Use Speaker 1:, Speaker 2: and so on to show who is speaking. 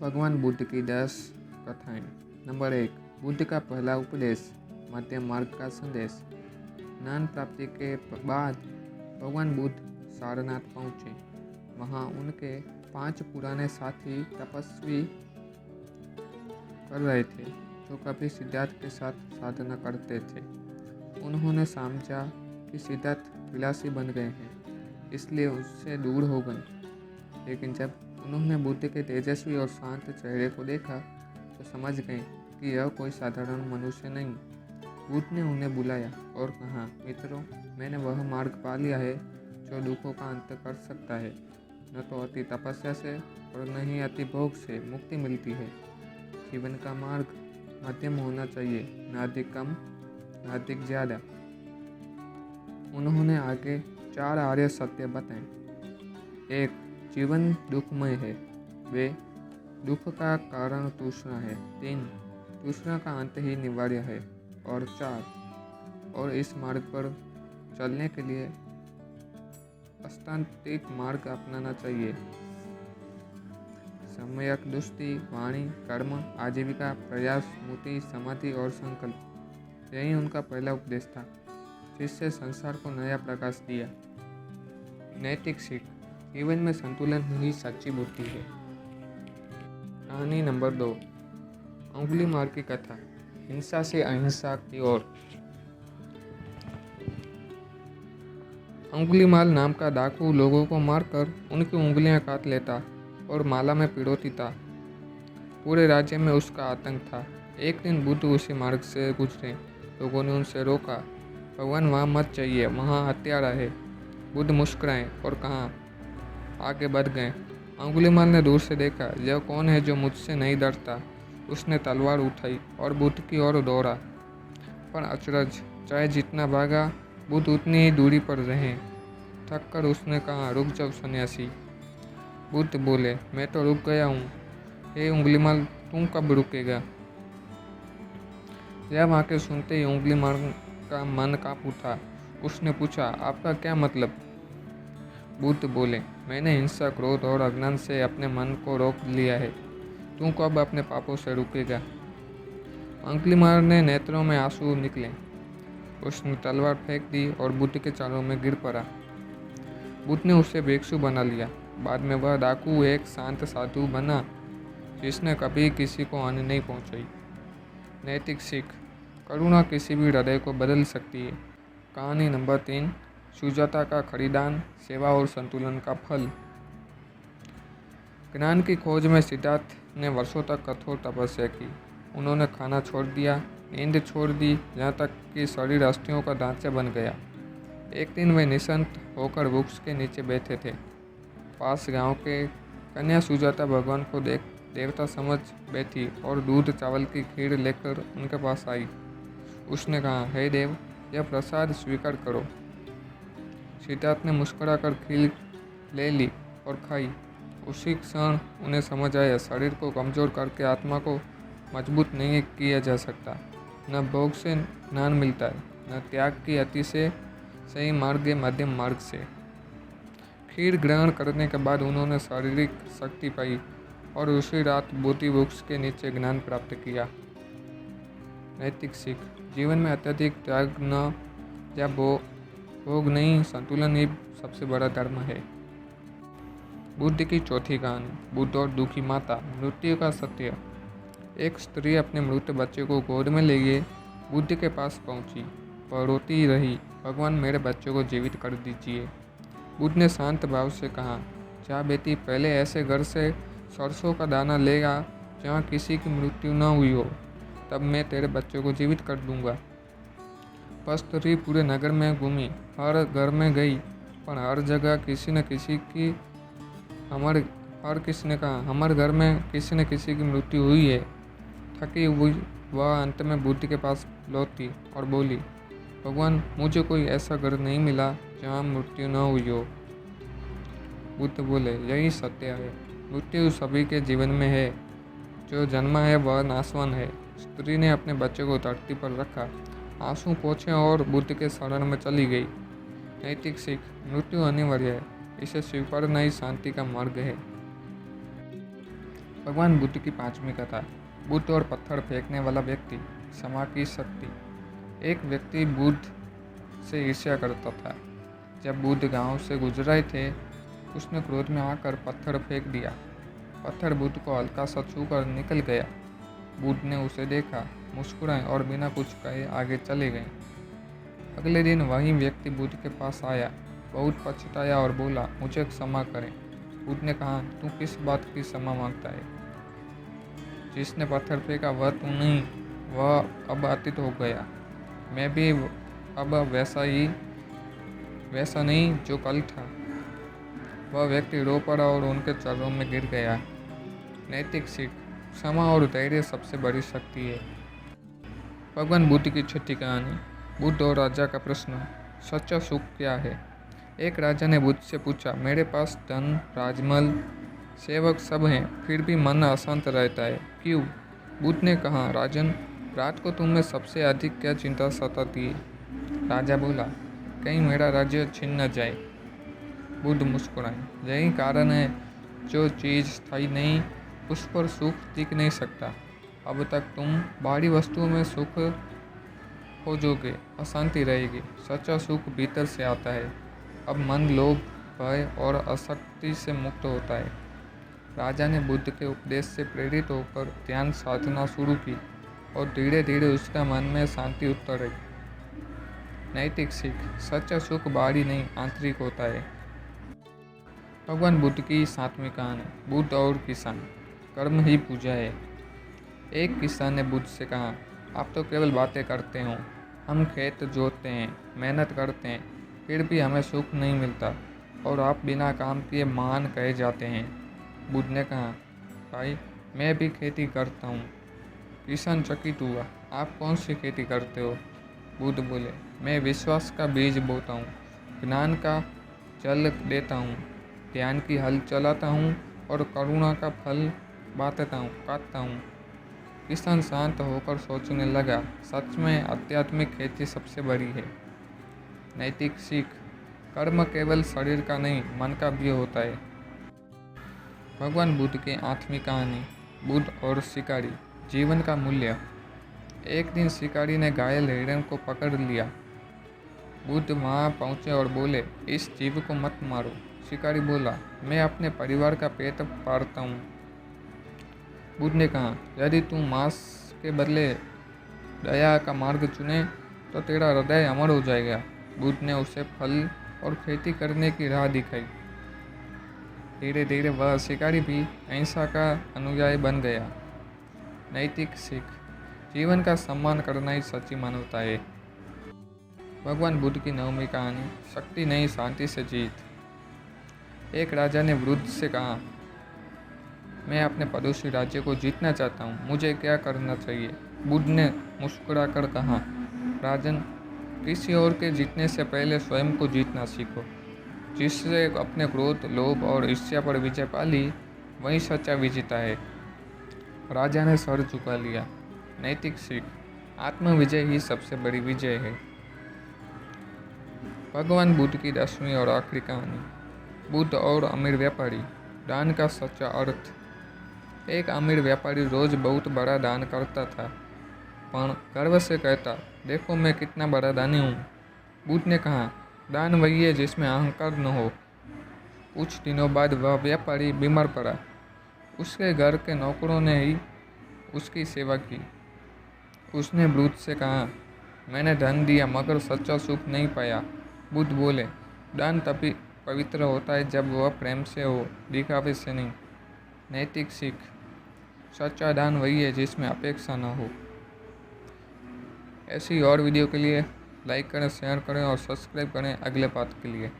Speaker 1: भगवान बुद्ध की 10 कथाएं। नंबर 1, बुद्ध का पहला उपदेश, मध्यम मार्ग का संदेश। ज्ञान प्राप्ति के बाद भगवान बुद्ध सारनाथ पहुँचे। वहाँ उनके 5 पुराने साथी तपस्वी कर रहे थे जो कभी सिद्धार्थ के साथ साधना करते थे। उन्होंने समझा कि सिद्धार्थ विलासी बन गए हैं, इसलिए उससे दूर हो गए। लेकिन जब उन्होंने बुद्ध के तेजस्वी और शांत चेहरे को देखा तो समझ गए कि यह कोई साधारण मनुष्य नहीं। बुद्ध ने उन्हें बुलाया और कहा, मित्रों, मैंने वह मार्ग पा लिया है जो दुखों का अंत कर सकता है। न तो अति तपस्या से और न ही अति भोग से मुक्ति मिलती है। जीवन का मार्ग मध्यम होना चाहिए, न अधिक कम न अधिक ज़्यादा। उन्होंने आगे 4 आर्य सत्य बताए। 1, जीवन दुखमय है, वे दुख का कारण तृष्णा है। 3, तृष्णा का अंत ही निवार्य है। और 4, और इस मार्ग पर चलने के लिए अस्तांतिक मार्ग अपनाना चाहिए। सम्यक दृष्टि, वाणी, कर्म, आजीविका, प्रयास, स्मृति, समाधि और संकल्प, यही उनका पहला उपदेश था, जिससे संसार को नया प्रकाश दिया। नैतिक सीख, जीवन में संतुलन ही सच्ची बुद्धि है। कहानी नंबर 2, अंगुलीमाल की कथा, हिंसा से अहिंसा की ओर। अंगुलीमाल नाम का डाकू लोगों को मारकर उनकी उंगलियां काट लेता और माला में पिरोती था। पूरे राज्य में उसका आतंक था। एक दिन बुद्ध उसी मार्ग से गुजरे। लोगों ने उनसे रोका, भगवान वहाँ मत जाइए, वहाँ हत्यारा है। बुद्ध मुस्कुराए और कहा, आगे बढ़ गए। अंगुलीमाल ने दूर से देखा, यह कौन है जो मुझसे नहीं डरता। उसने तलवार उठाई और बुद्ध की ओर दौड़ा। पर अचरज, चाहे जितना भागा, बुद्ध उतनी ही दूरी पर रहे। थक कर उसने कहा, रुक जाओ सन्यासी। बुद्ध बोले, मैं तो रुक गया हूँ। हे अंगुलीमाल, तुम कब रुकेगा? यह वाक्य सुनते ही अंगुलीमाल का मन काँप उठा। उसने पूछा, आपका क्या मतलब? बुद्ध बोले, मैंने हिंसा, क्रोध और अज्ञान से अपने मन को रोक लिया है। तू कब अपने पापों से रुकेगा? अंगुलीमाल ने नेत्रों में आंसू निकले। उसने तलवार फेंक दी और बुद्ध के चरणों में गिर पड़ा। बुद्ध ने उसे भिक्षु बना लिया। बाद में वह डाकू एक शांत साधु बना, जिसने कभी किसी को हानि नहीं पहुंचाई। नैतिक सीख, करुणा किसी भी हृदय को बदल सकती है। कहानी नंबर 3, सुजाता का खरीदान, सेवा और संतुलन का फल। ज्ञान की खोज में सिद्धार्थ ने वर्षों तक कठोर तपस्या की। उन्होंने खाना छोड़ दिया, नींद छोड़ दी, यहाँ तक कि शरीर अस्थियों का ढांचा बन गया। एक दिन वे निश्चिंत होकर वृक्ष के नीचे बैठे थे। पास गांव के कन्या सुजाता भगवान को देख देवता समझ बैठी और दूध चावल की खीर लेकर उनके पास आई। उसने कहा, हे देव, यह प्रसाद स्वीकार करो। सिद्धार्थ ने मुस्कुराकर खीर ले ली और खाई। उसी क्षण उन्हें समझ आया, शरीर को कमजोर करके आत्मा को मजबूत नहीं किया जा सकता। न भोग से ज्ञान मिलता है, न त्याग की अति से सही मार्ग मध्यम मार्ग से। खीर ग्रहण करने के बाद उन्होंने शारीरिक शक्ति पाई और उसी रात बोधि वृक्ष के नीचे ज्ञान प्राप्त किया। नैतिक सीख, जीवन में अत्यधिक त्याग न या भोग नहीं, संतुलन ही सबसे बड़ा धर्म है। बुद्ध की चौथी कहानी, बुद्ध और दुखी माता, मृत्यु का सत्य। एक स्त्री अपने मृत बच्चे को गोद में ले गए बुद्ध के पास पहुंची। वह रोती रही, भगवान, मेरे बच्चे को जीवित कर दीजिए। बुद्ध ने शांत भाव से कहा, जा बेटी, पहले ऐसे घर से सरसों का दाना लेगा जहाँ किसी की मृत्यु न हुई हो, तब मैं तेरे बच्चे को जीवित कर दूंगा। वह स्त्री पूरे नगर में घूमी, हर घर में गई, पर हर जगह किसी न किसी की किसी ने कहा, हमारे घर में किसी न किसी की मृत्यु हुई है। थकी हुई वह अंत में बुद्ध के पास लौटी और बोली, भगवान, मुझे कोई ऐसा घर नहीं मिला जहाँ मृत्यु न हुई हो। बुद्ध बोले, यही सत्य है, मृत्यु सभी के जीवन में है। जो जन्मा है वह नाशवान है। स्त्री ने अपने बच्चे को धरती पर रखा, आंसू पोंछे और बुद्ध के शरण में चली गई। नैतिक सीख, मृत्यु अनिवार्य है, इसे स्वीकारना ही शांति का मार्ग है। भगवान बुद्ध की पांचवी कथा। बुद्ध और पत्थर फेंकने वाला व्यक्ति। क्षमा की शक्ति। एक व्यक्ति बुद्ध से ईर्ष्या करता था। जब बुद्ध गांव से गुजर रहे थे, उसने क्रोध में आकर पत्थर फेंक दिया। पत्थर बुद्ध को हल्का सा छूकर निकल गया। बुद्ध ने उसे देखा, मुस्कुराए और बिना कुछ कहे आगे चले गए। अगले दिन वही व्यक्ति बुद्ध के पास आया, बहुत पछताया और बोला, मुझे क्षमा करें। बुद्ध ने कहा, तू किस बात की क्षमा मांगता है? जिसने पत्थर फेंका वह तू नहीं, वह अब अतीत हो गया। मैं भी अब वैसा नहीं जो कल था। वह व्यक्ति रो पड़ा और उनके चरणों में गिर गया। नैतिक सीख। क्षमा और धैर्य सबसे बड़ी शक्ति है। भगवान बुद्ध की छठी कहानी। बुद्ध और राजा का प्रश्न। सच्चा सुख क्या है? एक राजा ने बुद्ध से पूछा, मेरे पास धन, राजमहल, सेवक सब हैं, फिर भी मन अशांत रहता है, क्यों? बुद्ध ने कहा, राजन, रात को तुम्हें सबसे अधिक क्या चिंता सताती है? राजा बोला, कहीं मेरा राज्य छिन न जाए। बुद्ध मुस्कुराए, यही कारण है जो चीज़ स्थायी नहीं, उस पर सुख टिक नहीं सकता। अब तक तुम बाहरी वस्तुओं में सुख खोजोगे, अशांति रहेगी। सच्चा सुख भीतर से आता है। अब मन लोभ, भय और आसक्ति से मुक्त होता है। राजा ने बुद्ध के उपदेश से प्रेरित होकर ध्यान साधना शुरू की और धीरे धीरे उसका मन में शांति उतर रही। नैतिक सीख। सच्चा सुख बाहरी नहीं, आंतरिक होता है। भगवान बुद्ध की सातवीं कहानी। बुद्ध और किसान। कर्म ही पूजा है। एक किसान ने बुद्ध से कहा, आप तो केवल बातें करते हो। हम खेत जोतते हैं, मेहनत करते हैं, फिर भी हमें सुख नहीं मिलता और आप बिना काम किए महान कहे जाते हैं। बुद्ध ने कहा, भाई, मैं भी खेती करता हूँ। किसान चकित हुआ, आप कौन सी खेती करते हो? बुद्ध बोले, मैं विश्वास का बीज बोता हूँ, ज्ञान का जल देता हूँ, ध्यान की हल चलाता हूँ और करुणा का फल काटता हूँ। किसान शांत होकर सोचने लगा, सच में आध्यात्मिक खेती सबसे बड़ी है। नैतिक सीख। कर्म केवल शरीर का नहीं, मन का भी होता है। भगवान बुद्ध की आठवीं कहानी। बुद्ध और शिकारी। जीवन का मूल्य। एक दिन शिकारी ने घायल हिरण को पकड़ लिया। बुद्ध वहां पहुंचे और बोले, इस जीव को मत मारो। शिकारी बोला, मैं अपने परिवार का पेट पालता हूँ। बुद्ध ने कहा, यदि तू मांस के बदले दया का मार्ग चुने तो तेरा हृदय अमर हो जाएगा। बुद्ध ने उसे फल और खेती करने की राह दिखाई। धीरे धीरे वह शिकारी भी अहिंसा का अनुयायी बन गया। नैतिक सीख। जीवन का सम्मान करना ही सच्ची मानवता है। भगवान बुद्ध की नवमी कहानी। शक्ति नहीं, शांति से जीत। एक राजा ने बुद्ध से कहा, मैं अपने पड़ोसी राज्य को जीतना चाहता हूँ, मुझे क्या करना चाहिए? बुद्ध ने मुस्कुराकर कहा, राजन, किसी और के जीतने से पहले स्वयं को जीतना सीखो। जिससे अपने क्रोध, लोभ और ईर्ष्या पर विजय पा ली, वही सच्चा विजेता है। राजा ने सर झुका लिया। नैतिक सीख। आत्मविजय ही सबसे बड़ी विजय है। भगवान बुद्ध की 10वीं और आखिरी कहानी। बुद्ध और अमीर व्यापारी। दान का सच्चा अर्थ। एक अमीर व्यापारी रोज बहुत बड़ा दान करता था, पर गर्व से कहता, देखो मैं कितना बड़ा दानी हूँ। बुद्ध ने कहा, दान वही है जिसमें अहंकार न हो। कुछ दिनों बाद वह व्यापारी बीमार पड़ा। उसके घर के नौकरों ने ही उसकी सेवा की। उसने बुद्ध से कहा, मैंने धन दिया मगर सच्चा सुख नहीं पाया। बुद्ध बोले, दान तभी पवित्र होता है जब वह प्रेम से हो, दिखावे से नहीं। नैतिक सीख। सच्चा दान वही है जिसमें अपेक्षा न हो। ऐसी और वीडियो के लिए लाइक करें, शेयर करें और सब्सक्राइब करें अगले पार्ट के लिए।